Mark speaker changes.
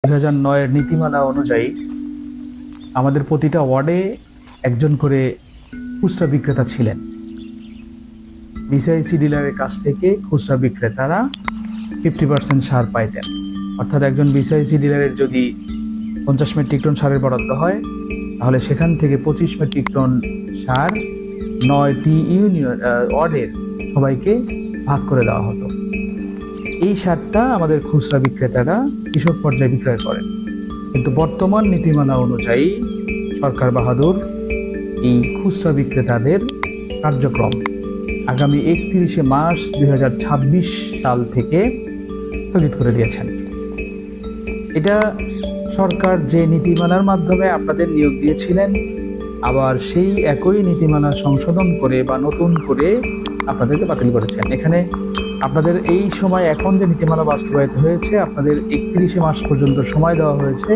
Speaker 1: 2009 এর নীতিমালা অনুযায়ী আমাদের প্রতিটা ওয়ার্ডে একজন করে খুচরা বিক্রেতা ছিলেন। বিসিআইসি ডিলারের কাছ থেকে খুচরা বিক্রেতারা 50% সার পাইতেন। অর্থাৎ একজন বিসিআইসি ডিলারের যদি 50 মেট্রিক টন সারের বরাদ্দ হয়, তাহলে সেখান থেকে 25 মেট্রিক টন সার 9টি ইউনিয়ন ওয়ার্ডের সবাইকে ভাগ করে দেওয়া হতো। এই সারটা আমাদের খুচরা বিক্রেতারা কৃষক পর্যায়ে বিক্রয় করেন। কিন্তু বর্তমান নীতিমালা অনুযায়ী সরকার বাহাদুর এই খুচরা বিক্রেতাদের কার্যক্রম আগামী 31শে মার্চ 2026 সাল থেকে স্থগিত করে দিয়েছেন। এটা সরকার যে নীতিমালার মাধ্যমে আপনাদের নিয়োগ দিয়েছিলেন, আবার সেই একই নীতিমালা সংশোধন করে বা নতুন করে আপনাদেরকে বাতিল করেছেন। এখানে আপনাদের এই সময় এখন যে নীতিমালা বাস্তবায়িত হয়েছে, আপনাদের 31শে মার্চ পর্যন্ত সময় দেওয়া হয়েছে